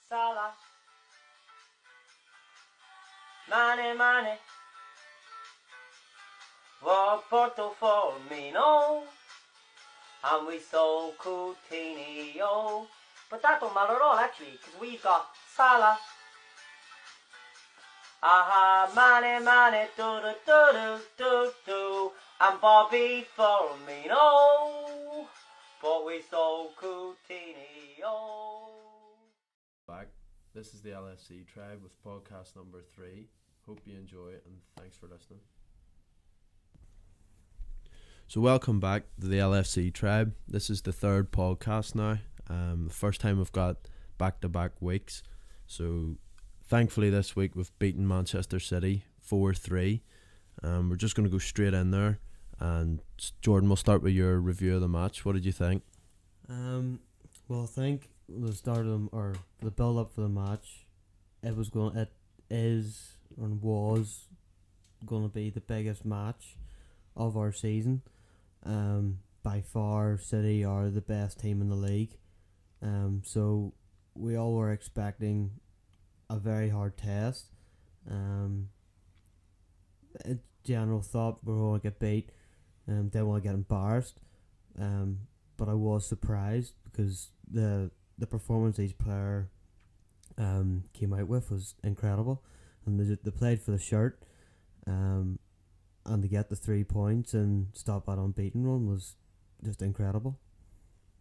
Salah. Mane. Porto Firmino. And we sold Coutinho. But that don't matter at all, actually, because we've got Salah. Mane, do. And Bobby Firmino. But we sold Coutinho. Back. This is the LFCtribe with podcast number 3. Hope you enjoy it and thanks for listening. So welcome back to the LFCtribe. This is the third podcast now. The first time we've got back-to-back weeks. So thankfully this week we've beaten Manchester City 4-3. We're just going to go straight in there. And Jordan, we'll start with your review of the match. What did you think? Well, I think the start of the build up for the match, it is and was going to be the biggest match of our season. By far, City are the best team in the league. So we all were expecting a very hard test. In general thought we were going to get beat. Didn't want to get embarrassed. But I was surprised because the performance each player came out with was incredible, and they played for the shirt, and to get the 3 points and stop that unbeaten run was just incredible.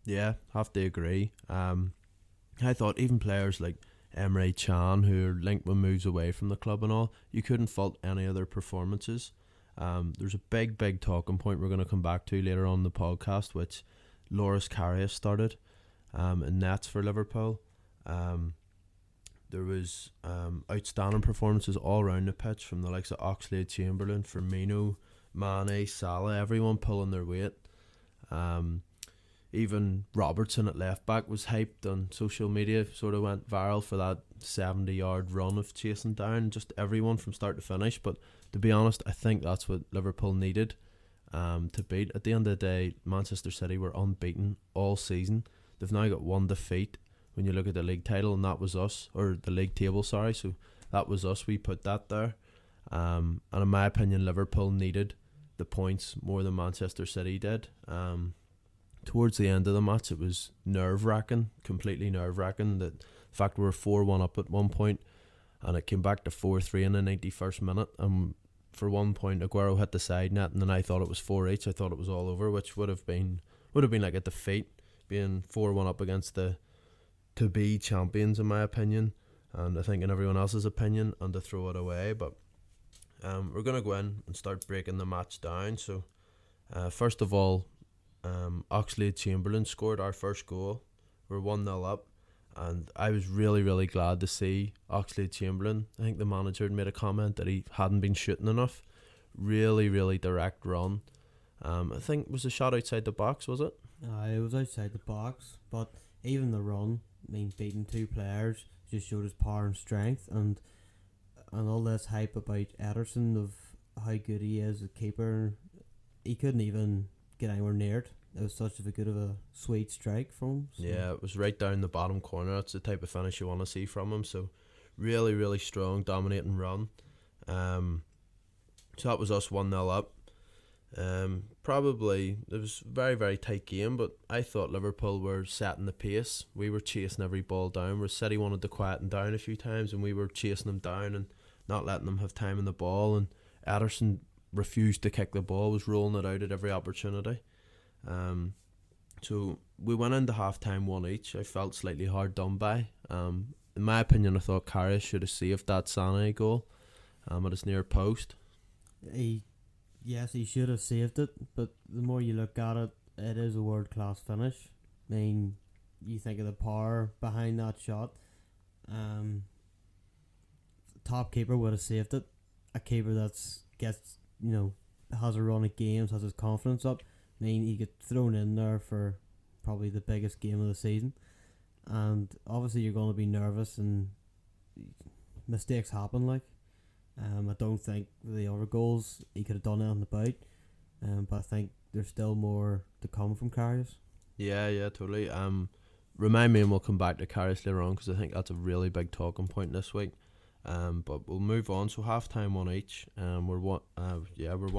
Yeah, have to agree. I thought even players like Emre Can, who are linked with moves away from the club and all, you couldn't fault any of their performances. There's a big talking point we're going to come back to later on in the podcast, which Karius started in nets for Liverpool. There was outstanding performances all around the pitch from the likes of Oxlade-Chamberlain, Firmino, Mane, Salah, everyone pulling their weight. Even Robertson at left back was hyped on social media, sort of went viral for that 70-yard run of chasing down just everyone from start to finish. But to be honest, I think that's what Liverpool needed to beat. At the end of the day, Manchester City were unbeaten all season. They've now got one defeat when you look at the league title, and that was us, or the league table, sorry. So that was us. We put that there. And in my opinion, Liverpool needed the points more than Manchester City did. Towards the end of the match, it was nerve-wracking, completely nerve-wracking. The fact we were 4-1 up at one point, and it came back to 4-3 in the 91st minute. For 1 point, Aguero hit the side net, and then I thought it was 4-8. I thought it was all over, which would have been like a defeat, being 4-1 up against the to-be champions, in my opinion, and I think in everyone else's opinion, and to throw it away. But we're going to go in and start breaking the match down. So first of all, Oxlade-Chamberlain scored our first goal. We're 1-0 up, and I was really glad to see Oxlade-Chamberlain. I think the manager had made a comment that he hadn't been shooting enough. Really direct run. I think it was a shot outside the box, was it? It was outside the box, but even the run, beating 2 players just showed his power and strength, and all this hype about Ederson of how good he is as a keeper, he couldn't even get anywhere near it. It was such a good of a sweet strike from him. So. Yeah, it was right down the bottom corner. That's the type of finish you want to see from him. So really strong, dominating run. So that was us 1-0 up. Probably it was a very tight game, but I thought Liverpool were setting the pace. We were chasing every ball down, where City wanted to quieten down a few times, and we were chasing them down and not letting them have time in the ball. And Ederson refused to kick the ball, was rolling it out at every opportunity. So we went into half time 1 each. I felt slightly hard done by. In my opinion, I thought Karius should have saved that Sané goal at his near post. Yes, he should have saved it, but the more you look at it, it is a world-class finish. You think of the power behind that shot. Top keeper would have saved it. A keeper has a run of games, has his confidence up. He got thrown in there for probably the biggest game of the season, and obviously you're going to be nervous, and mistakes happen. I don't think the other goals he could have done anything about, but I think there's still more to come from Karius. Yeah, totally. remind me, and we'll come back to Karius later on because I think that's a really big talking point this week. But we'll move on. So half time one each. We're one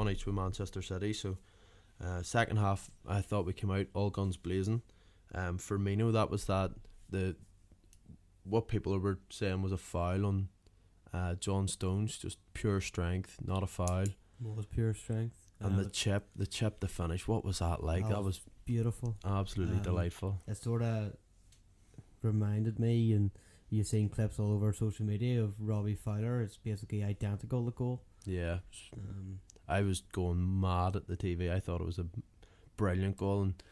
each with Manchester City. So second half, I thought we came out all guns blazing. For Mino, that was what people were saying was a foul on John Stones, just pure strength, not a foul. What was pure strength? And the chip, the finish, what was that like? That was beautiful, absolutely delightful. It sort of reminded me, and you've seen clips all over social media of Robbie Fowler. It's basically identical to goal. Yeah, I was going mad at the TV. I thought it was a brilliant goal, and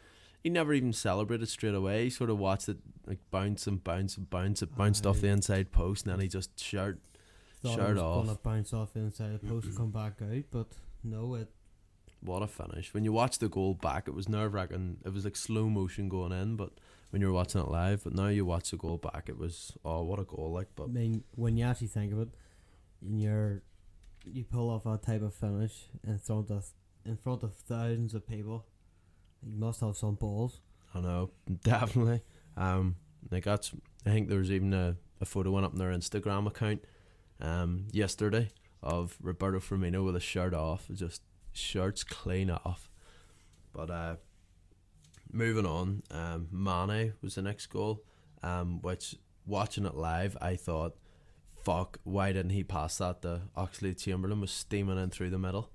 he never even celebrated straight away. He sort of watched it like bounce and bounce and bounce. It bounced off the inside post, and then he just shirt off. Gonna bounce off the inside the post and come back out, but no, it. What a finish. When you watch the goal back, it was nerve-wracking. It was like slow motion going in, but when you were watching it live, but now you watch the goal back, it was, what a goal. But I mean, when you actually think of it, you pull off that type of finish in front of thousands of people, you must have some balls. I know, definitely. I think there was even a photo went up on their Instagram account yesterday of Roberto Firmino with his shirt off, just shirts clean off. But moving on, Mane was the next goal, which watching it live I thought, fuck, why didn't he pass that to Oxlade-Chamberlain? Was steaming in through the middle,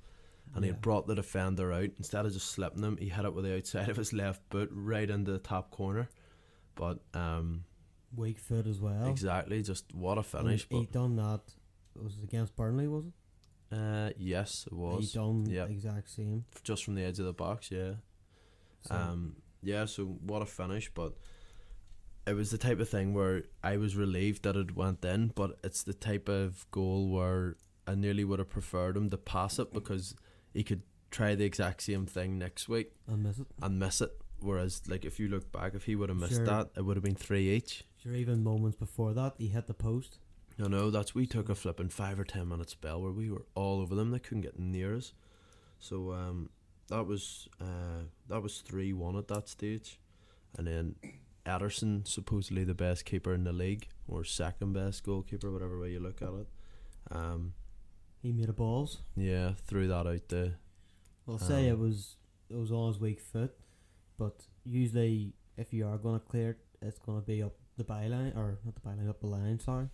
and he had brought the defender out. Instead of just slipping him, he hit it with the outside of his left boot right into the top corner. But weak foot as well. Exactly, just what a finish. He done that. Was it against Burnley? Was it? Yes, it was. He done the exact same. Just from the edge of the box, yeah. So what a finish, but it was the type of thing where I was relieved that it went in, but it's the type of goal where I nearly would have preferred him to pass it because he could try the exact same thing next week and miss it. Whereas, like, if you look back, if he would have missed that, it would have been 3 each. Sure, even moments before that, he hit the post. No, we took a flipping 5 or 10 minute spell where we were all over them. They couldn't get near us. So that was 3-1 at that stage, and then Ederson, supposedly the best keeper in the league, or second best goalkeeper, whatever way you look at it. He made a balls. Yeah, threw that out there. I'll say it was on his weak foot, but usually if you are going to clear it, it's going to be up the byline, or not the byline, up the line. Sorry.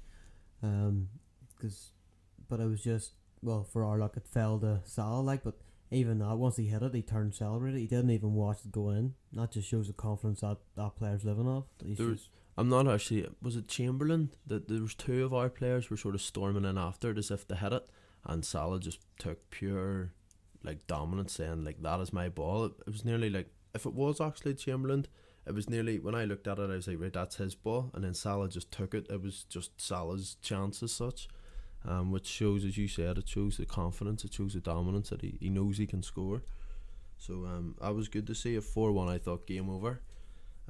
But it was just, well, for our luck, it fell to Salah, but even that, once he hit it, he turned celebrated. He didn't even watch it go in. That just shows the confidence that player's living off. I'm not actually, was it Chamberlain? That there was 2 of our players were sort of storming in after it as if they hit it, and Salah just took pure like dominance, saying like, that is my ball. It was nearly like, if it was Oxlade-Chamberlain, it was nearly, when I looked at it, I was like, right, that's his ball, and then Salah just took it. It was just Salah's chance as such, which shows, as you said, it shows the confidence, it shows the dominance that he knows he can score. So that was good to see. A 4-1, I thought, game over,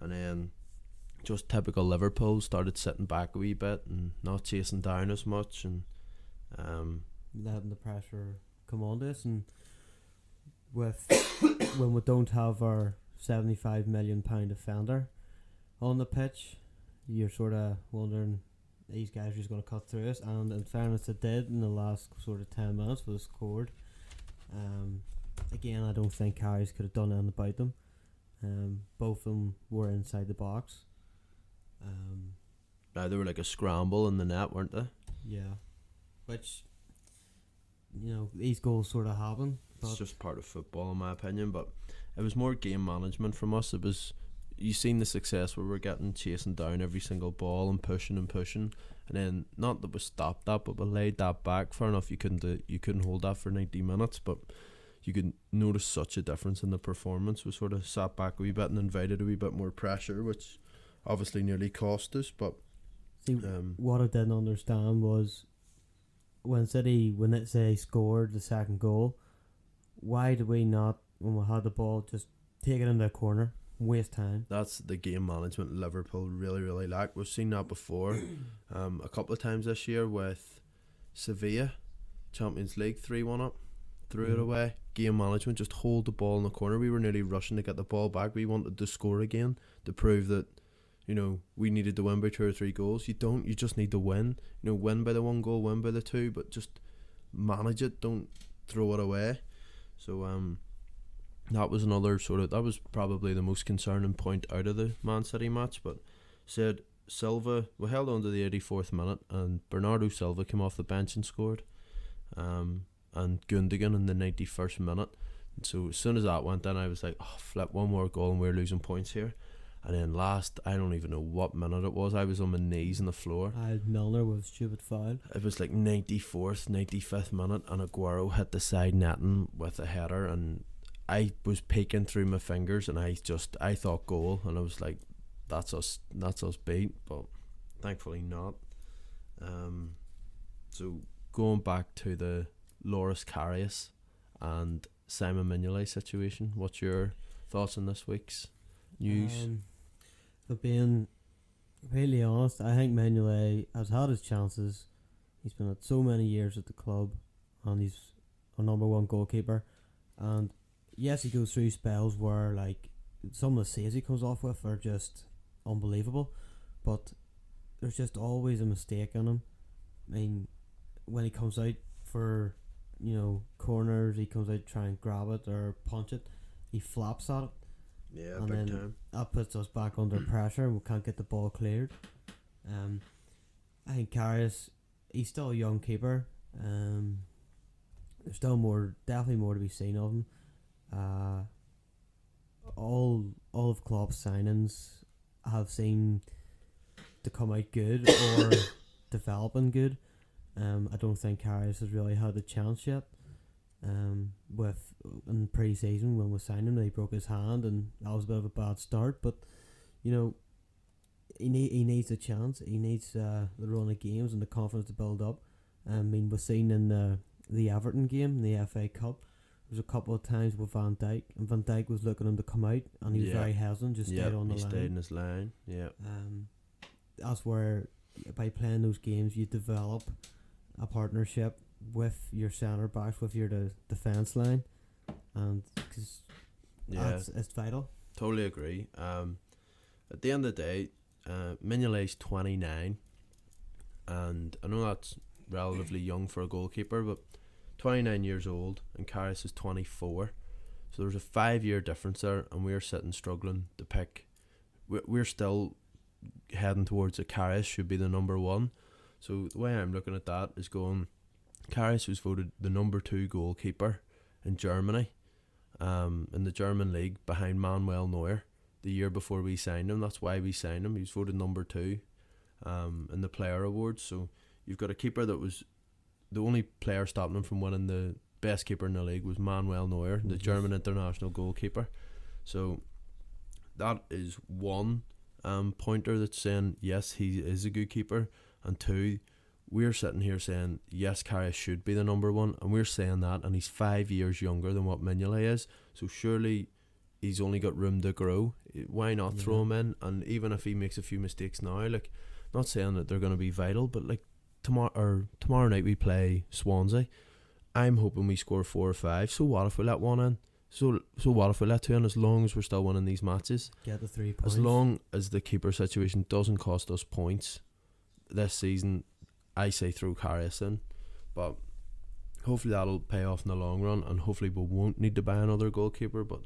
and then just typical Liverpool, started sitting back a wee bit and not chasing down as much, and letting the pressure come on to us. And with when we don't have our £75 million defender on the pitch, you're sort of wondering, these guys are just going to cut through us, and in fairness they did in the last sort of 10 minutes. We scored. Again, I don't think Karius could have done anything about them. Both of them were inside the box. They were like a scramble in the net, weren't they? Yeah, which, these goals sort of happen. It's just part of football, in my opinion, but it was more game management from us. It was, you seen the success where we're getting, chasing down every single ball and pushing, and then not that we stopped that, but we laid that back. Fair enough, you couldn't hold that for 90 minutes, but you could notice such a difference in the performance. We sort of sat back a wee bit and invited a wee bit more pressure, which obviously nearly cost us. But see, what I didn't understand was when they scored the second goal, why did we not, when we had the ball, just take it in the corner, waste time? That's the game management Liverpool really, really lack. We've seen that before a couple of times this year with Sevilla, Champions League, 3-1 up, threw it away. Game management, just hold the ball in the corner. We were nearly rushing to get the ball back. We wanted to score again to prove that, we needed to win by 2 or 3 goals. You don't. You just need to win. Win by the 1 goal, win by the 2, but just manage it. Don't throw it away. So that was that was probably the most concerning point out of the Man City match. But said Silva, we held on to the 84th minute, and Bernardo Silva came off the bench and scored. And Gundogan in the 91st minute. And so as soon as that went in, I was like, oh, flip, one more goal and we're losing points here. And then last, I don't even know what minute it was, I was on my knees on the floor. Milner with a stupid foul. It was like 94th, 95th minute, and Aguero hit the side netting with a header, and I was peeking through my fingers, and I thought goal, and I was like, that's us beat, but thankfully not. So going back to the Loris Karius and Simon Mignolet situation, what's your thoughts on this week's news? But being completely honest, I think Mignolet has had his chances. He's been at so many years at the club, and he's a number 1 goalkeeper. And yes, he goes through spells where like some of the saves he comes off with are just unbelievable, but there's just always a mistake in him. I mean, when he comes out for corners, he comes out to try and grab it or punch it, he flaps at it. Yeah, and big then time. That puts us back under pressure and we can't get the ball cleared. I think Karius, he's still a young keeper. There's still definitely more to be seen of him. All of Klopp's signings have seemed to come out good or developing good. I don't think Karius has really had a chance yet. In pre-season when we signed him, he broke his hand, and that was a bit of a bad start. But he needs a chance. He needs the run of games and the confidence to build up. I mean, we've seen in the Everton game, the FA Cup, there was a couple of times with Van Dijk, and Van Dijk was looking him to come out, and he was very hesitant, just stayed on the line. Stayed in his line. Yeah. That's where by playing those games you develop a partnership with your centre backs, with your defence line, and cause it's vital. Totally agree. At the end of the day, Mignolet's 29, and I know that's relatively young for a goalkeeper, but 29 years old, and Karius is 24, so there's a 5-year difference there, and we're sitting struggling to pick. We're still heading towards a Karius should be the number 1. So the way I'm looking at that is going, Karius was voted the number 2 goalkeeper in Germany, in the German league, behind Manuel Neuer the year before we signed him. That's why we signed him. He was voted number 2 in the player awards. So you've got a keeper that was the only player stopping him from winning the best keeper in the league was Manuel Neuer, the German international goalkeeper. So that is one pointer that's saying yes, he is a good keeper, and 2, we're sitting here saying yes, Karius should be the number 1, and we're saying that, and he's 5 years younger than what Mignolet is, so surely he's only got room to grow. Why not throw him in? And even if he makes a few mistakes now, like, not saying that they're going to be vital, but like tomorrow night we play Swansea. I'm hoping we score 4 or 5. So what if we let 1 in? So what if we let 2 in? As long as we're still winning these matches, get the 3 points. As long as the keeper situation doesn't cost us points this season, I say throw Karius in. But hopefully that'll pay off in the long run, and hopefully we won't need to buy another goalkeeper. But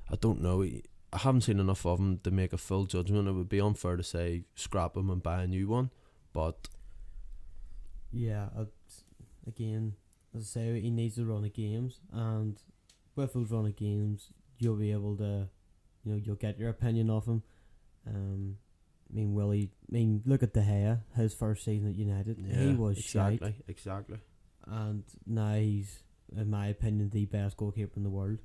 I don't know. I haven't seen enough of him to make a full judgment. It would be unfair to say scrap him and buy a new one. But yeah, again, as I say, he needs to run of games, and with those run of games, you'll be able to, you'll get your opinion of him. Look at De Gea, his first season at United. Yeah, he was exactly. And now he's, in my opinion, the best goalkeeper in the world.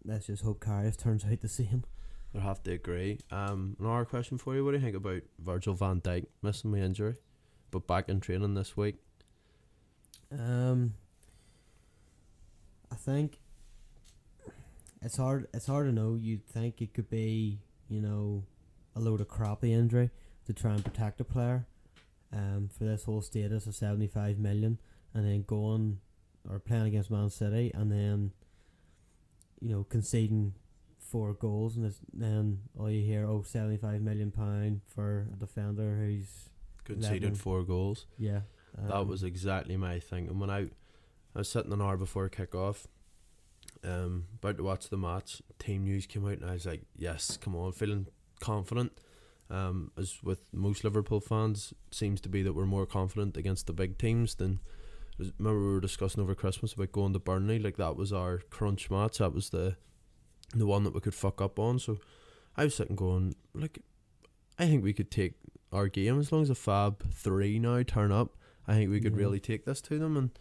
Let's just hope Karius turns out the same. I'd have to agree. Another question for you: what do you think about Virgil van Dijk missing the injury, but back in training this week? I think it's hard to know. You'd think it could be, a load of crappy injury to try and protect a player, for this whole status of 75 million, and then going or playing against Man City, and then conceding 4 goals, and then all you hear, £75 million for a defender who's conceded 4 goals. Yeah. That was exactly my thing. And when I was sitting an hour before kick-off, about to watch the match, team news came out, and I was like, yes, come on, feeling confident. As with most Liverpool fans, it seems to be that we're more confident against the big teams than. Remember we were discussing over Christmas about going to Burnley, like that was our crunch match, that was the one that we could fuck up on. So I was sitting going, like, I think we could take our game as long as the Fab 3 now turn up. I think we could really take this to them, and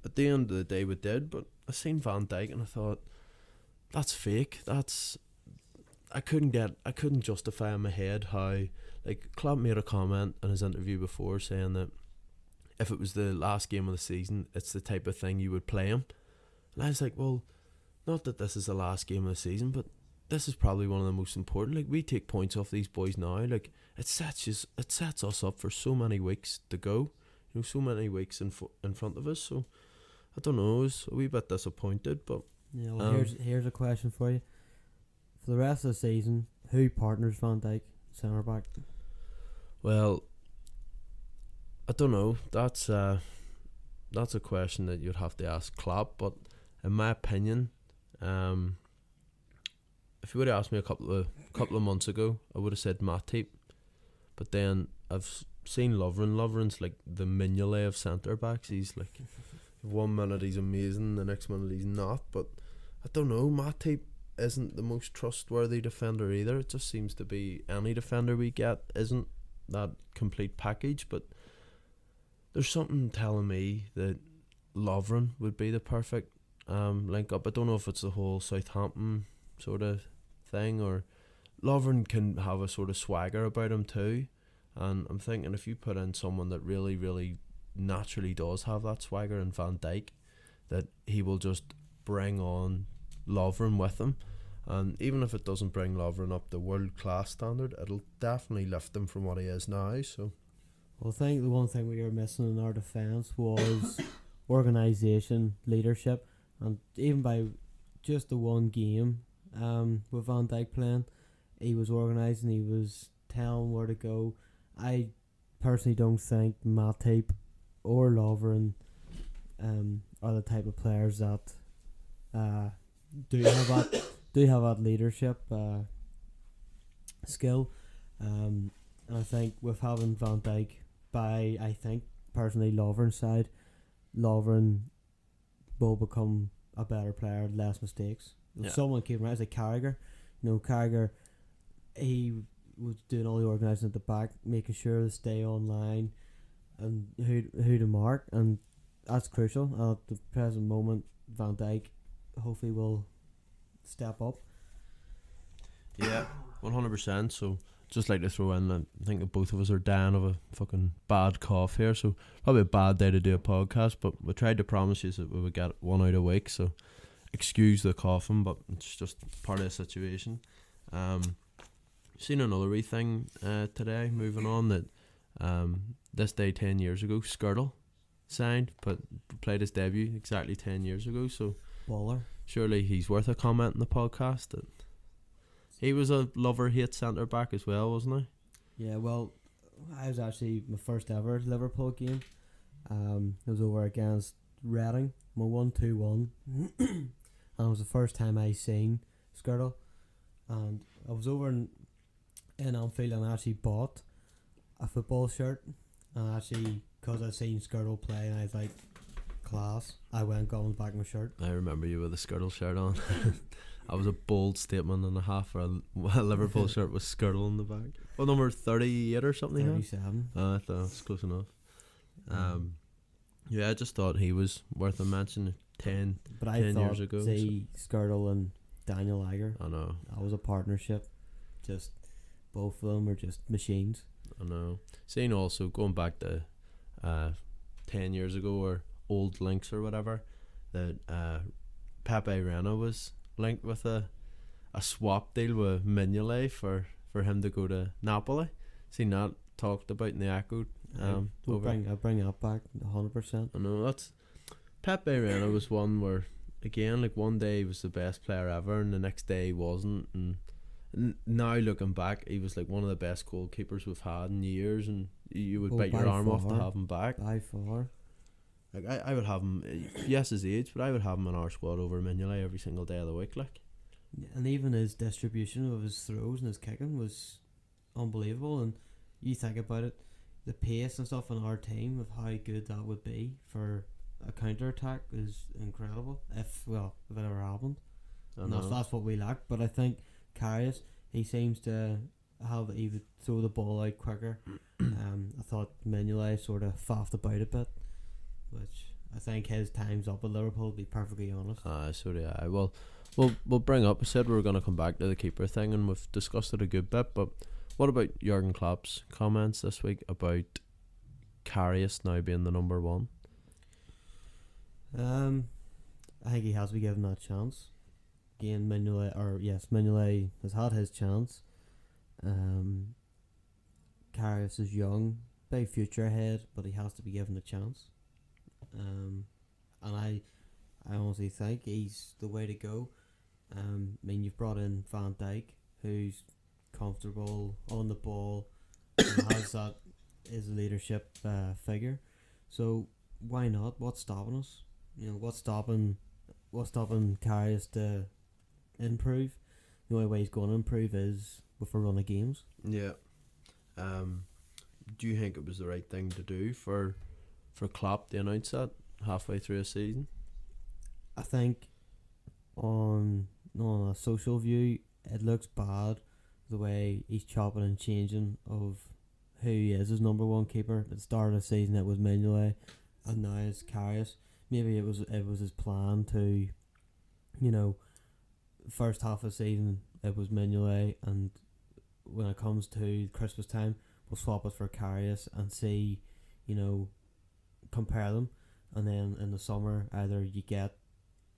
at the end of the day we did. But I seen Van Dijk and I thought, that's fake. I couldn't justify in my head how, like, Klopp made a comment in his interview before saying that if it was the last game of the season, it's the type of thing you would play him. And I was like, well, not that this is the last game of the season, but this is probably one of the most important. Like, we take points off these boys now. Like, it sets us up for so many weeks to go. You know, so many weeks in front of us. So I don't know. I was a wee bit disappointed, but yeah. Well, here's a question for you. For the rest of the season, who partners Van Dijk centre back? Well, I don't know. That's a question that you'd have to ask Klopp. But in my opinion, if you would have asked me a couple of months ago, I would have said Matip. But then I've seen Lovren. Lovren's like the Mignolet of centre backs. He's like, 1 minute he's amazing, the next minute he's not. But I don't know. Matip isn't the most trustworthy defender either. It just seems to be any defender we get isn't that complete package. But there's something telling me that Lovren would be the perfect link up. I don't know if it's the whole Southampton sort of thing, or Lovren can have a sort of swagger about him too. And I'm thinking if you put in someone that really, really naturally does have that swagger in Van Dijk, that he will just bring on Lovren with him. And even if it doesn't bring Lovren up to world class standard, it'll definitely lift him from what he is now. So, well, I think the one thing we were missing in our defence was organisation, leadership, and even by just the one game with Van Dijk playing, he was organising, he was telling where to go. I personally don't think Matip or Lovren are the type of players that do have that leadership skill. And I think with having Van Dijk by, I think personally, Lovren's side, Lovren will become a better player, less mistakes. If someone came around, like Carragher, Carragher, he was doing all the organising at the back, making sure to stay online and who to mark, and that's crucial. At the present moment, Van Dijk hopefully will step up. Yeah, 100%. So just like to throw in, I think that both of us are dying of a fucking bad cough here, so probably a bad day to do a podcast, but we tried to promise you that we would get one out a week, so excuse the coughing, but it's just part of the situation. Seen another wee thing today, moving on, that this day 10 years ago, Skirtle signed, but played his debut exactly 10 years ago, so baller. Surely he's worth a comment in the podcast. That he was a lover-hate centre-back as well, wasn't he? Yeah, well, I was actually my first ever Liverpool game. It was over against Reading. We won 2-1. And it was the first time I seen Skirtle. And I was over in Anfield and I actually bought a football shirt. And actually, because I seen Skirtle play, and I was like, class, I went got on the back of my shirt. I remember you with a Skirtle shirt on. That was a bold statement and a half for a Liverpool shirt with Skirtle on the back. Well, number 38 or something. 37. I thought it was close enough. Yeah, I just thought he was worth a mention 10 years ago. See, Skirtle and Daniel Agger. I know. That was a partnership. Just both of them are just machines. I know. Seeing also going back to 10 years ago, or old links or whatever, that Pepe Reina was linked with a swap deal with Mignolet for him to go to Napoli. Seen that talked about in the Echo. I'll bring that back 100%. I know, that's Pepe Reina was one where again, like one day he was the best player ever, and the next day he wasn't. And now looking back, he was like one of the best goalkeepers we've had in years, and you would bite your arm off to have him back. By far. Like I would have him. Yes, his age, but I would have him in our squad over Mignolet every single day of the week. Like, and even his distribution of his throws and his kicking was unbelievable. And you think about it, the pace and stuff on our team of how good that would be for a counter attack is incredible. If it ever happened, and that's what we lack. But I think Karius, he seems to he would throw the ball out quicker. I thought Mignolet sort of faffed about a bit, which I think his time's up at Liverpool, to be perfectly honest. So do I. Well, we'll bring up. I said we were going to come back to the keeper thing, and we've discussed it a good bit. But what about Jurgen Klopp's comments this week about Karius now being the number one? I think he has to be given that chance. Again, Mignolet has had his chance. Karius is young, big future ahead, but he has to be given a chance. And I honestly think he's the way to go. I mean, you've brought in Van Dijk, who's comfortable on the ball and has that is a leadership figure. So why not? What's stopping us? What's stopping Karius to improve? The only way he's going to improve is with a run of games. Yeah. Do you think it was the right thing to do for Klopp to announce that halfway through a season? I think on a social view, it looks bad the way he's chopping and changing of who he is as number one keeper. At the start of the season, it was Mignolet, and now it's Karius. Maybe it was his plan to, first half of the season it was Mignolet, and when it comes to Christmas time, we'll swap it for Karius and see, compare them, and then in the summer either you get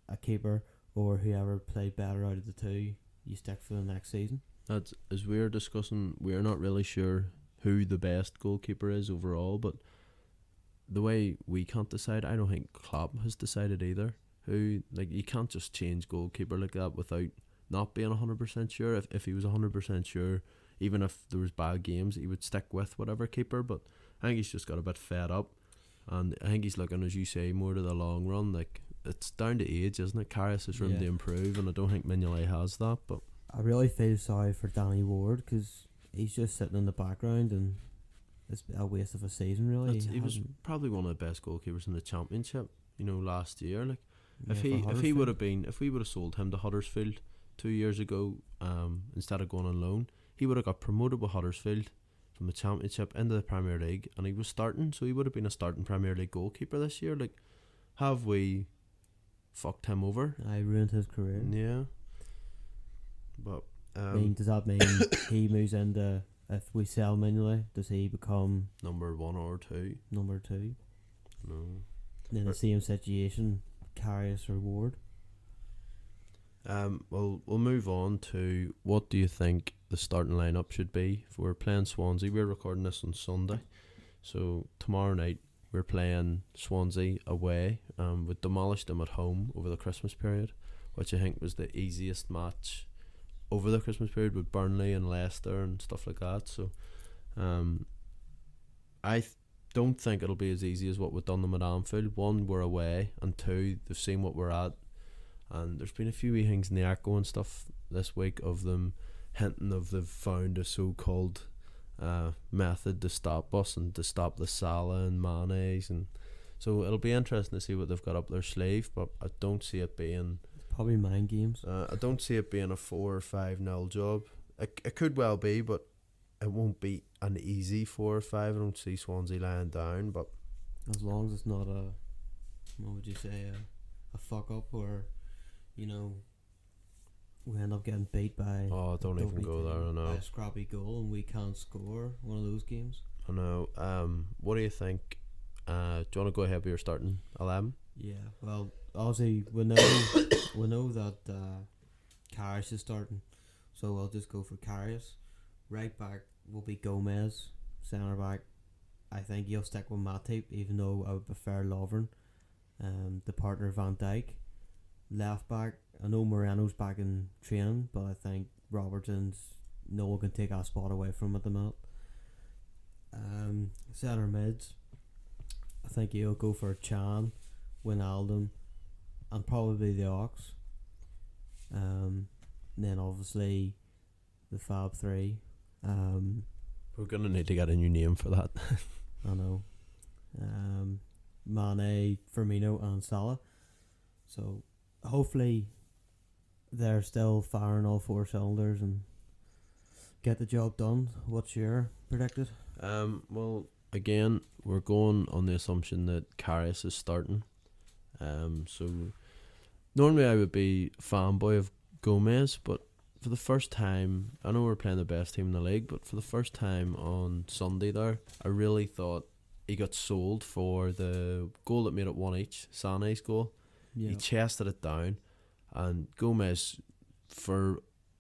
a keeper or whoever played better out of the two, you stick for the next season. As we're discussing, we're not really sure who the best goalkeeper is overall, but the way we can't decide, I don't think Klopp has decided either. You can't just change goalkeeper like that without not being 100% sure. If he was 100% sure, even if there was bad games, he would stick with whatever keeper. But I think he's just got a bit fed up, and I think he's looking, as you say, more to the long run. Like, it's down to age, isn't it? Karius has room to improve, and I don't think Mignolet has that. But I really feel sorry for Danny Ward, because he's just sitting in the background, and it's a waste of a season, really. He was probably one of the best goalkeepers in the Championship, last year. Like, if we would have sold him to Huddersfield 2 years ago, instead of going on loan, he would have got promoted with Huddersfield from the Championship into the Premier League, and he was starting, so he would have been a starting Premier League goalkeeper this year. Like, have we fucked him over? I ruined his career. Yeah. But does that mean he moves into, if we sell Mignolet, does he become number one or two? Number two. No. And in the same situation, Karius or Ward. Well, we'll move on to what do you think the starting lineup should be if we're playing Swansea. We're recording this on Sunday, so tomorrow night we're playing Swansea away. We demolished them at home over the Christmas period, which I think was the easiest match over the Christmas period with Burnley and Leicester and stuff like that. So I don't think it'll be as easy as what we've done them at Anfield. One, we're away, and two, they've seen what we're at. And there's been a few wee things in the echo and stuff this week of them hinting of they've found a so-called method to stop us and to stop the Salah and Mane's, and so it'll be interesting to see what they've got up their sleeve. But I don't see it being probably mind games. I don't see it being a 4 or 5-0 job. It could well be, but it won't be an easy 4 or 5. I don't see Swansea lying down, but as long as it's not a, what would you say, a fuck up, or we end up getting beat by don't even go there. I know, by a scrappy goal and we can't score one of those games. I know. What do you think? Do you want to go ahead with your starting 11? Yeah, well, obviously we know that Karius is starting, so I'll just go for Karius. Right back will be Gomez. Centre back, I think he'll stick with Matip, even though I would prefer Lovren. The partner Van Dijk. left back, I know Moreno's back in training, but I think Robertson's no one can take that spot away from him at the minute. Centre mids, I think he'll go for Chan, Wijnaldum, and probably the Ox. Then obviously the Fab Three. We're gonna need to get a new name for that. I know. Mane, Firmino, and Salah. So hopefully they're still firing all four cylinders and get the job done. What's your predicted? Well, again, we're going on the assumption that Karius is starting. So normally I would be a fanboy of Gomez, but for the first time, I know we're playing the best team in the league, but for the first time on Sunday there, I really thought he got sold for the goal that made it 1-1, Sané's goal. Yeah. He chested it down, and Gomez, it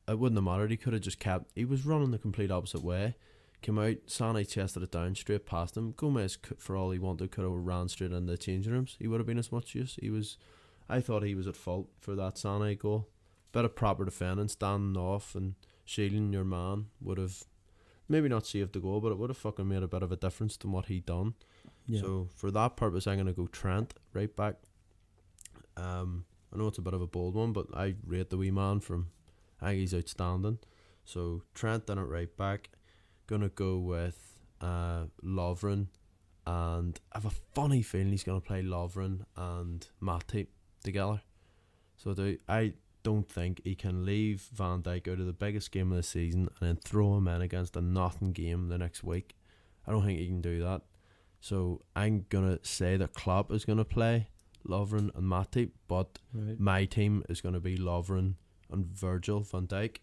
wouldn't have mattered, he could have just kept, he was running the complete opposite way, came out, Sané chested it down straight past him. Gomez, for all he wanted, could have ran straight into the changing rooms. He would have been as much use. I thought he was at fault for that Sané goal. Bit of proper defending, standing off and shielding your man would have maybe not saved the goal, but it would have fucking made a bit of a difference to what he done. Yeah. So for that purpose, I'm going to go Trent right back. I know it's a bit of a bold one, but I rate the wee man I think he's outstanding. So Trent in at right back. Gonna go with Lovren, and I have a funny feeling he's gonna play Lovren and Matip together. So I don't think he can leave Van Dijk out of the biggest game of the season and then throw him in against a nothing game the next week. I don't think he can do that. So I'm gonna say that Klopp is gonna play Lovren and Matip, but my team is gonna be Lovren and Virgil van Dijk.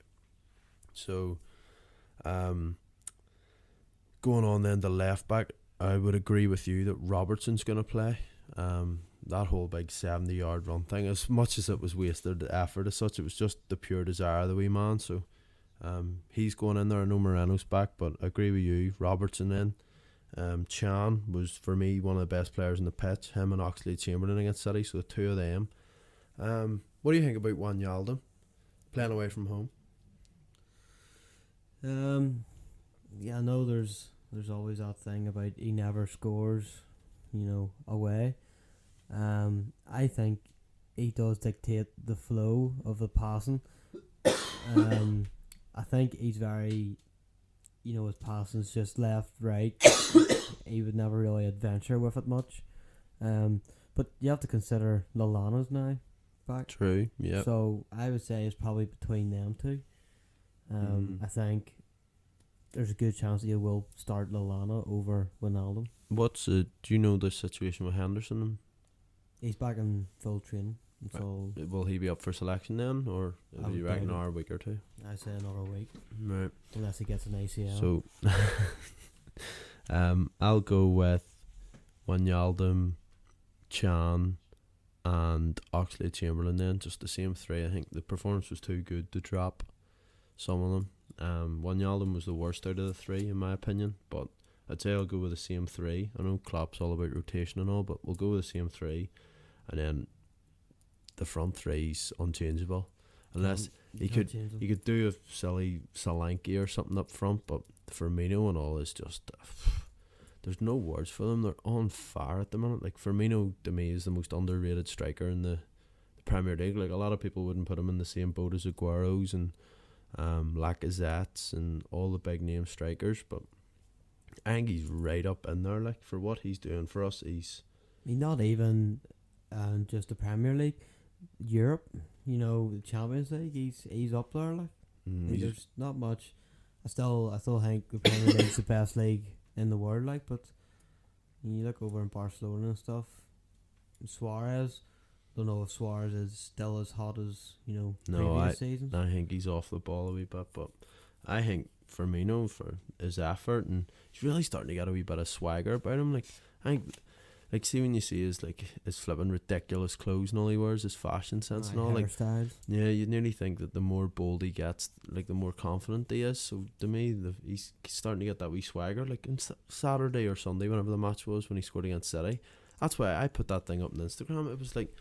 So going on then the left back, I would agree with you that Robertson's going to play. That whole big 70-yard run thing, as much as it was wasted effort as such, it was just the pure desire of the wee man. So he's going in there. I know Moreno's back, but I agree with you, Robertson in. Chan was for me one of the best players in the pitch, him and Oxlade-Chamberlain against City, so the two of them. What do you think about Wijnaldum playing away from home? Yeah, I know there's always that thing about he never scores, away. I think he does dictate the flow of the passing. I think he's very, his passing's just left, right. He would never really adventure with it much. But you have to consider Lallana's now back. True, yeah. So I would say it's probably between them two. I think there's a good chance that you will start Lallana over Wijnaldum. Do you know the situation with Henderson? He's back in full training. So will he be up for selection then, or do you reckon another week or two? I say another week. Right. Unless he gets an ACL. So I'll go with Wijnaldum, Chan, and Oxlade-Chamberlain then, just the same three. I think the performance was too good to drop some of them. Wijnaldum was the worst out of the three in my opinion, but I'd say I'll go with the same three. I know Klopp's all about rotation and all, but we'll go with the same three, and then the front three's unchangeable unless he could do a silly Solanke or something up front, but Firmino and all is just there's no words for them. They're on fire at the minute. Like Firmino to me is the most underrated striker in the Premier League. Like a lot of people wouldn't put him in the same boat as Aguero's and Lacazette's and all the big name strikers, but I think he's right up in there. Like for what he's doing for us, he's not even just the Premier League, Europe. The Champions League. He's up there. Like there's not much. I still think the Premier League's the best league in the world. Like, but when you look over in Barcelona and stuff, Suarez. Don't know if Suarez is still as hot as previous seasons. I think he's off the ball a wee bit, but I think Firmino for his effort, and he's really starting to get a wee bit of swagger about him. Like I think, see when you see his flipping ridiculous clothes and all he wears, his fashion sense and all, hairstyles. Yeah, you nearly think that the more bold he gets, like the more confident he is. So to me, he's starting to get that wee swagger. Like on Saturday or Sunday, whenever the match was, when he scored against City. That's why I put that thing up on Instagram. It was like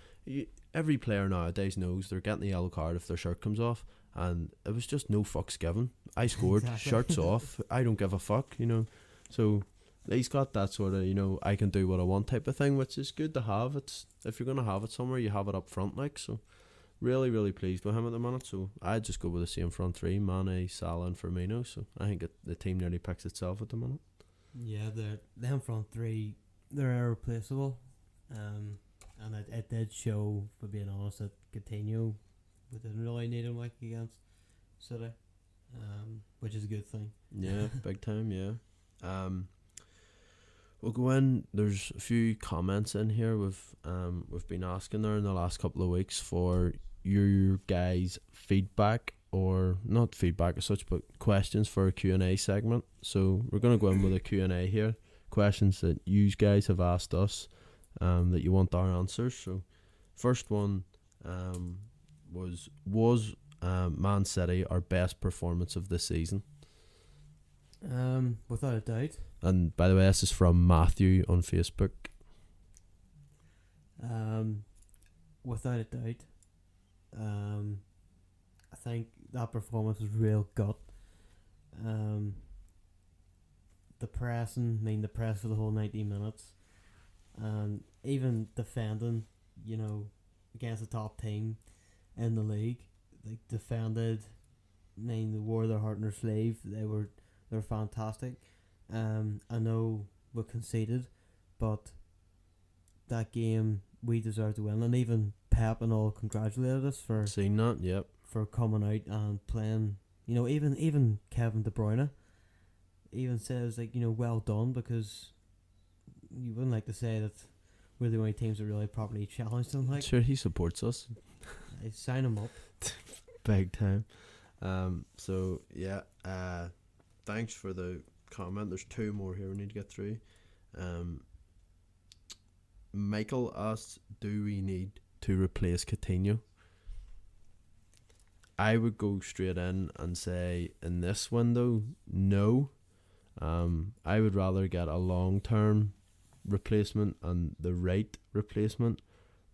every player nowadays knows they're getting the yellow card if their shirt comes off, and it was just no fucks given. I scored, Exactly. shirts off, I don't give a fuck, So he's got that sort of, I can do what I want type of thing, which is good to have. It's, if you're going to have it somewhere, you have it up front, like. So really, really pleased with him at the minute. So I'd just go with the same front three, Mane, Salah and Firmino. So I think the team nearly picks itself at the minute. Yeah, them front three, they're irreplaceable. And it did show, for being honest, that Coutinho, we didn't really need him like against City, which is a good thing. Yeah, big time, yeah. We'll go in. There's a few comments in here. We've been asking there in the last couple of weeks for your guys' feedback, or not feedback as such, but questions for a Q&A segment. So we're going to go in with a Q&A here. Questions that you guys have asked us, that you want our answers. So first one was Man City our best performance of the season? Without a doubt. And by the way, this is from Matthew on Facebook. Without a doubt. I think that performance was real gut. The press for the whole 90 minutes, and even defending, against the top team in the league, they defended. They wore their heart on their sleeve. They're fantastic. I know we conceded, but that game we deserved to win, and even Pep and all congratulated us for Seen that, yep. for coming out and playing. Even Kevin De Bruyne even says well done, because you wouldn't like to say that we're the only teams that really properly challenged them. Like, Sure, he supports us. I sign him up. Big time. So yeah, thanks for the comment. There's two more here we need to get through. Michael asks, do we need to replace Coutinho? I would go straight in and say, in this window, no. I would rather get a long-term replacement and the right replacement,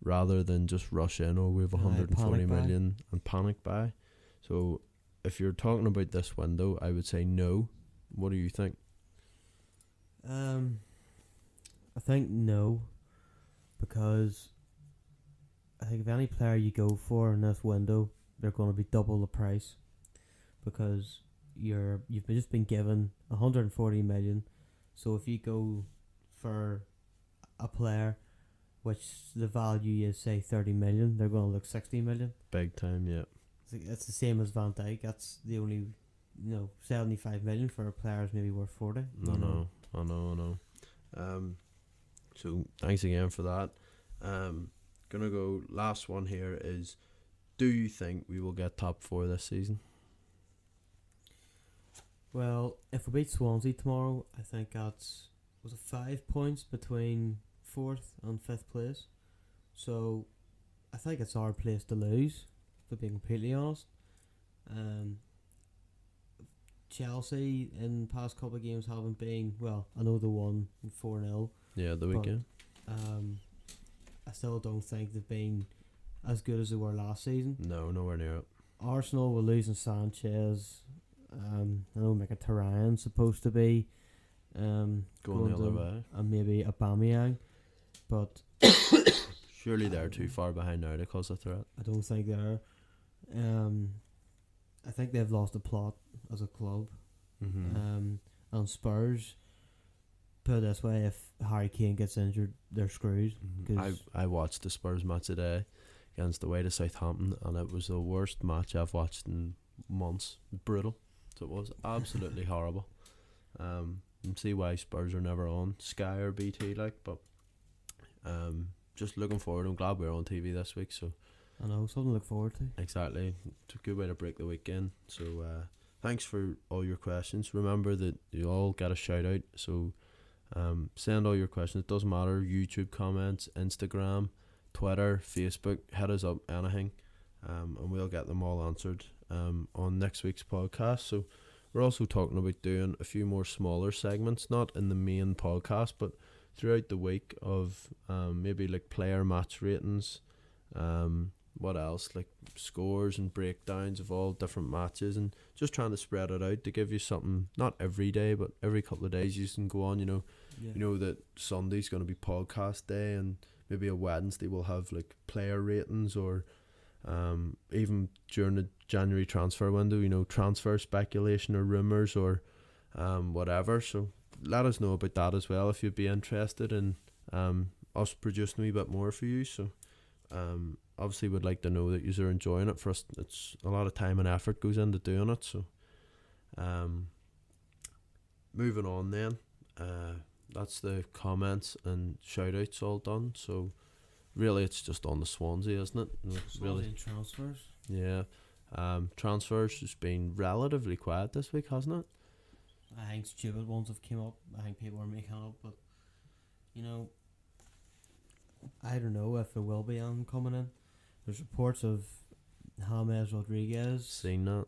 rather than just rush in, we have 140 million and panic buy. So if you're talking about this window, I would say no. What do you think? I think no, because I think if any player you go for in this window, they're going to be double the price, because you've just been given 140 million. So if you go for a player which the value is say 30 million, they're going to look 60 million. Big time, yeah. It's the same as Van Dijk. That's the only 75 million for a player is maybe worth 40. I know. So thanks again for that. Gonna go, last one here is, do you think we will get top 4 this season? Well, if we beat Swansea tomorrow, I think was it 5 points between 4th and 5th place. So I think it's our place to lose, to be completely honest. Chelsea in the past couple of games haven't been, well, I know they won 4-0. Yeah, the weekend. I still don't think they've been as good as they were last season. No, nowhere near it. Arsenal were losing Sanchez. I know Mkhitaryan's supposed to be going the other way, and maybe Aubameyang, but surely they're too far behind now to cause a threat. I don't think they're. I think they've lost the plot as a club. Mm-hmm. And Spurs, put it this way, if Harry Kane gets injured, they're screwed. I watched the Spurs match today against the way to Southampton, and it was the worst match I've watched in months. Brutal. So it was absolutely horrible. And see why Spurs are never on Sky or BT, but just looking forward. I'm glad we're on TV this week, so I know, something to look forward to. Exactly. It's a good way to break the weekend. So thanks for all your questions. Remember that you all get a shout out, so send all your questions. It doesn't matter, YouTube comments, Instagram, Twitter, Facebook, hit us up, anything, and we'll get them all answered on next week's podcast. So we're also talking about doing a few more smaller segments, not in the main podcast, but throughout the week, of maybe like player match ratings, What else? Like scores and breakdowns of all different matches, and just trying to spread it out to give you something, not every day, but every couple of days you can go on. Yeah. You know that Sunday's going to be podcast day, and maybe a Wednesday we'll have like player ratings, or even during the January transfer window, transfer speculation or rumours or whatever. So let us know about that as well if you'd be interested in us producing a wee bit more for you. So obviously we'd like to know that you are enjoying it. For us, it's a lot of time and effort goes into doing it. So moving on then, that's the comments and shout outs all done. So really it's just on the Swansea, isn't it? Swansea and transfers. Yeah. Transfers has been relatively quiet this week, hasn't it? I think stupid ones have came up. I think people are making up, but I don't know if there will be any coming in. There's reports of James Rodriguez, Seen that.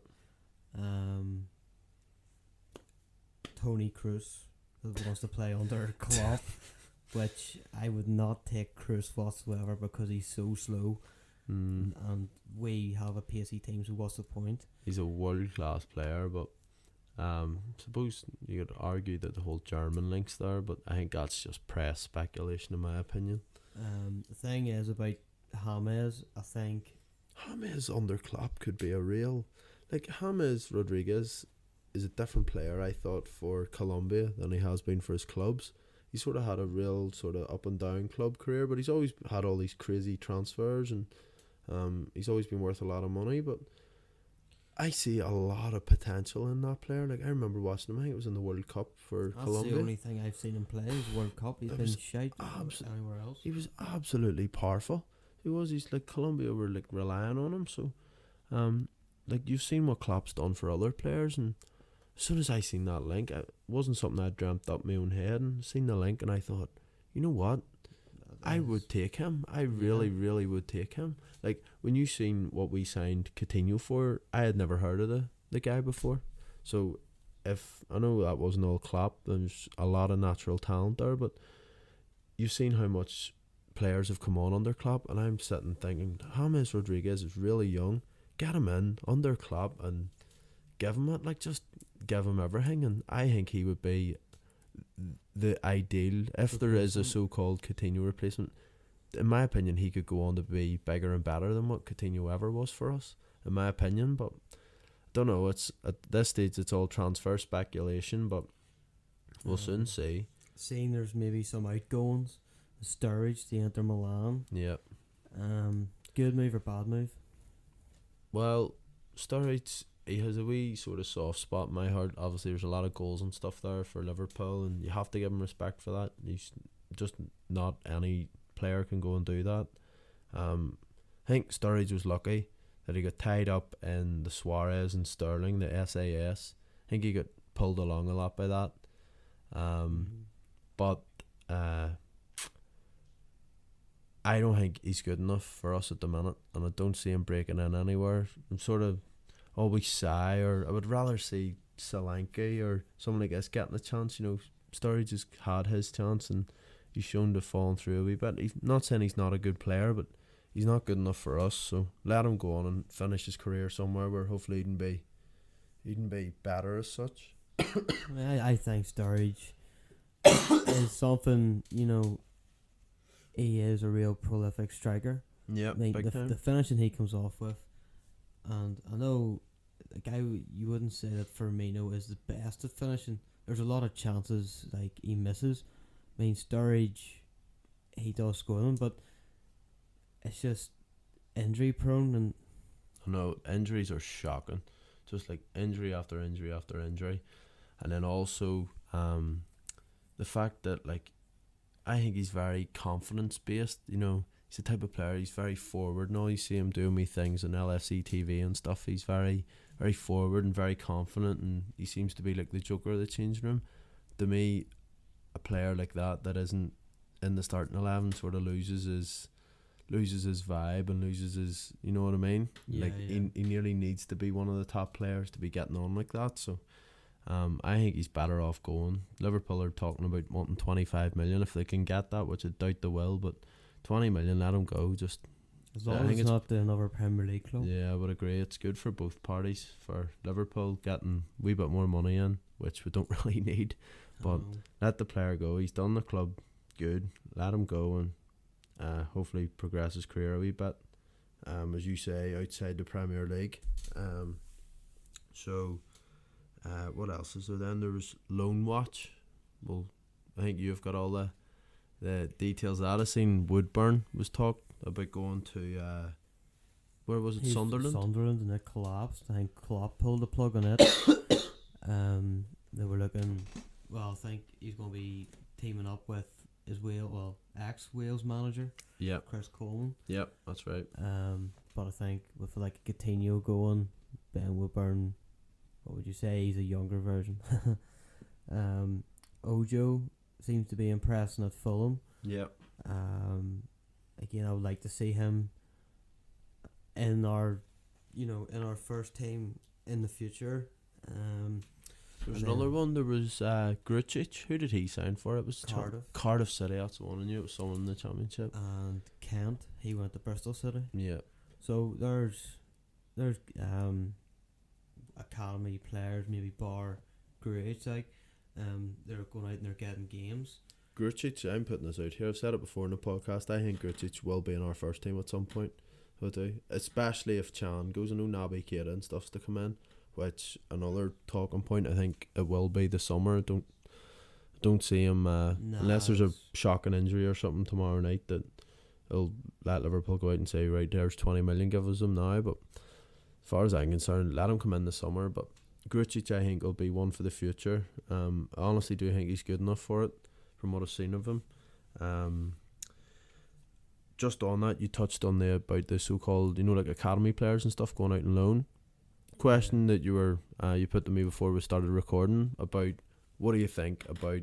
Tony Cruz, that wants to play under Klopp, which I would not take Cruz whatsoever because he's so slow, and we have a pacey team, so what's the point? He's a world class player, but suppose you could argue that the whole German link's there, but I think that's just press speculation in my opinion. The thing is about James, I think James under Klopp could be a real, like James Rodriguez is a different player, I thought, for Colombia than he has been for his clubs. He sort of had a real sort of up and down club career, but he's always had all these crazy transfers, and he's always been worth a lot of money. But I see a lot of potential in that player. Like I remember watching him. I think it was in the World Cup for Colombia. That's the only thing I've seen him play is World Cup. He's been shite anywhere else. He was absolutely powerful. He's like Colombia were like relying on him. So, like you've seen what Klopp's done for other players, and as soon as I seen that link, it wasn't something I dreamt up my own head, and seen the link, and I thought, you know what, I would take him. I really would take him. Like when you seen what we signed Coutinho for, I had never heard of the guy before. So if I know that wasn't all Klopp, there's a lot of natural talent there, but you've seen how much players have come on under Klopp, and I'm sitting thinking James Rodriguez is really young. Get him in under Klopp and give him it. Like just give him everything, and I think he would be the ideal if there is a so-called Coutinho replacement. In my opinion, he could go on to be bigger and better than what Coutinho ever was for us, in my opinion. But I don't know, it's at this stage it's all transfer speculation, but we'll soon see. Seeing there's maybe some outgoings, Sturridge to Inter Milan. Yep. Good move or bad move? Well, Sturridge, he has a wee sort of soft spot in my heart. Obviously there's a lot of goals and stuff there for Liverpool, and you have to give him respect for that. He's just not any player can go and do that. I think Sturridge was lucky that he got tied up in the Suarez and Sterling, the SAS. I think he got pulled along a lot by that. But I don't think he's good enough for us at the minute, and I don't see him breaking in anywhere. I'm sort of always shy, or I would rather see Solanke or someone like this getting a chance. Sturridge has had his chance and he's shown to fall through a wee bit. He's not saying he's not a good player, but he's not good enough for us, so let him go on and finish his career somewhere where hopefully he can be better as such. I think Sturridge is something, he is a real prolific striker. Yeah, the finishing he comes off with, and I know the guy, you wouldn't say that Firmino is the best at finishing. There's a lot of chances like he misses. I mean, Sturridge, he does score them, but it's just injury prone, and I know injuries are shocking, just like injury after injury after injury, and then also the fact that like I think he's very confidence based. He's the type of player, he's very forward. Now you see him doing me things on LFC TV and stuff. He's very, very forward and very confident, and he seems to be like the Joker of the changing room. To me, a player like that isn't in the starting 11 sort of loses his vibe and loses his, you know what I mean? He nearly needs to be one of the top players to be getting on like that. So I think he's better off going. Liverpool are talking about wanting 25 million if they can get that, which I doubt they will, but 20 million, let him go. Just As I long think as it's not another Premier League club. Yeah, I would agree. It's good for both parties. For Liverpool getting a wee bit more money in, which we don't really need. But let the player go. He's done the club good. Let him go and hopefully progress his career a wee bit. As you say, outside the Premier League. So, what else is there then? There was Loan Watch. Well, I think you've got all the details of that. I seen Woodburn was talked about going to where was it? Sunderland. Sunderland, and it collapsed. I think Klopp pulled the plug on it. They were looking. Well, I think he's going to be teaming up with his ex-Wales manager. Yep. Chris Coleman. Yep, that's right. But I think with like Coutinho going, Ben Woodburn, what would you say? He's a younger version. Ojo seems to be impressing at Fulham. Yep. Again, I would like to see him in our first team in the future. There was another one. There was Grujic. Who did he sign for? It was Cardiff City. That's the one. I knew it was someone in the Championship. And Kent, he went to Bristol City. Yeah. So there's academy players, maybe bar Grujic, they're going out and they're getting games. Grujic, I'm putting this out here. I've said it before in the podcast. I think Grujic will be in our first team at some point. I do, especially if Chan goes. I know Naby Keita and stuff's to come in, which another talking point. I think it will be this summer. I don't see him unless there's a shocking injury or something tomorrow night that it'll let Liverpool go out and say, right, there's 20 million, give us him now. But as far as I'm concerned, let him come in this summer. But Grujic, I think, will be one for the future. I honestly do think he's good enough for it from what I've seen of him. Just on that, you touched on about the so-called, like academy players and stuff going out on loan. Question that you put to me before we started recording about what do you think about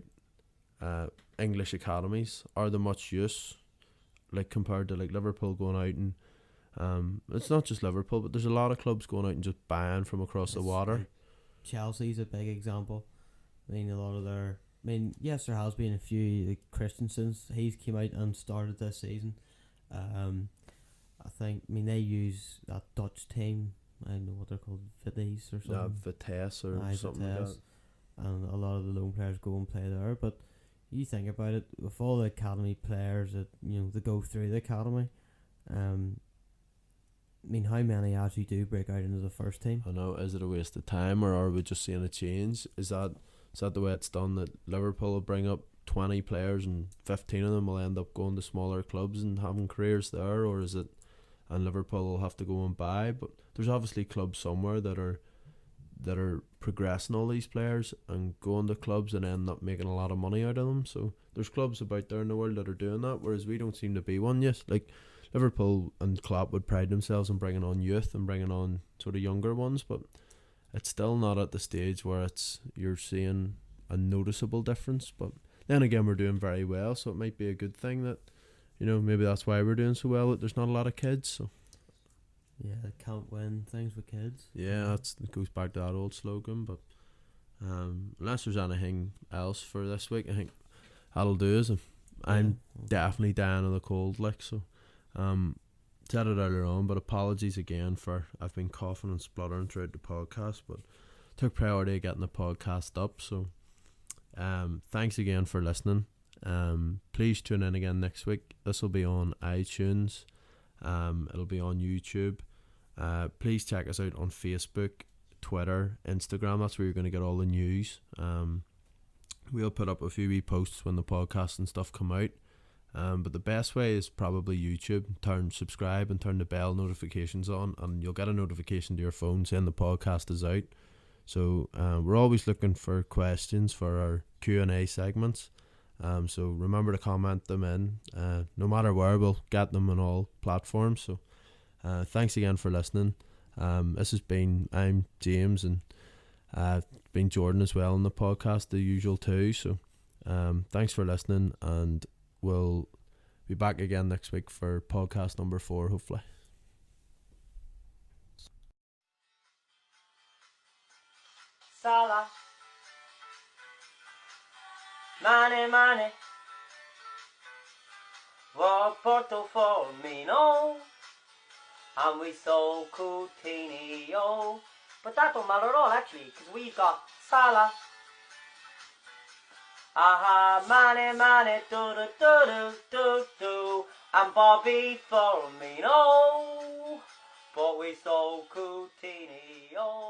English academies? Are there much use, like compared to like Liverpool going out and it's not just Liverpool, but there's a lot of clubs going out and just buying from across the water. Chelsea's a big example. I mean, yes, there has been a few. Like Christensen's, he's came out and started this season. I think. I mean, they use that Dutch team. I don't know what they're called, Vitesse or something. Vitesse or something like that. And a lot of the loan players go and play there. But you think about it, with all the academy players that that go through the academy, I mean, how many actually do break out into the first team? I know. Is it a waste of time, or are we just seeing a change? Is that the way it's done? That Liverpool will bring up 20 players and 15 of them will end up going to smaller clubs and having careers there, or is it? And Liverpool will have to go and buy, but there's obviously clubs somewhere that are progressing all these players and going to clubs and end up making a lot of money out of them. So there's clubs about there in the world that are doing that, whereas we don't seem to be one yet. Like Liverpool and Klopp would pride themselves on bringing on youth and bringing on sort of younger ones, but it's still not at the stage where you're seeing a noticeable difference. But then again, we're doing very well, so it might be a good thing that maybe that's why we're doing so well, that there's not a lot of kids. So yeah, can't win things with kids. Yeah, it goes back to that old slogan. But unless there's anything else for this week, I think that'll do us. I'm definitely dying of the cold, so said it earlier on, but apologies again for I've been coughing and spluttering throughout the podcast, but took priority of getting the podcast up. So thanks again for listening. Please tune in again next week. This will be on iTunes. It'll be on YouTube. Please check us out on Facebook, Twitter, Instagram. That's where you're going to get all the news. We'll put up a few wee posts when the podcast and stuff come out. But the best way is probably YouTube. Subscribe and turn the bell notifications on, and you'll get a notification to your phone saying the podcast is out. So we're always looking for questions for our Q&A segments. So remember to comment them in. No matter where, we'll get them on all platforms. So thanks again for listening. I'm James, and been Jordan as well on the podcast, the usual too. So thanks for listening, and we'll be back again next week for podcast number 4, hopefully. Salah, Mane, what Porto for me, no? and we sold Coutinho. But that don't matter at all actually, because we've got Salah. Aha, Mane, do, and Bobby Firmino. But we sold Coutinho.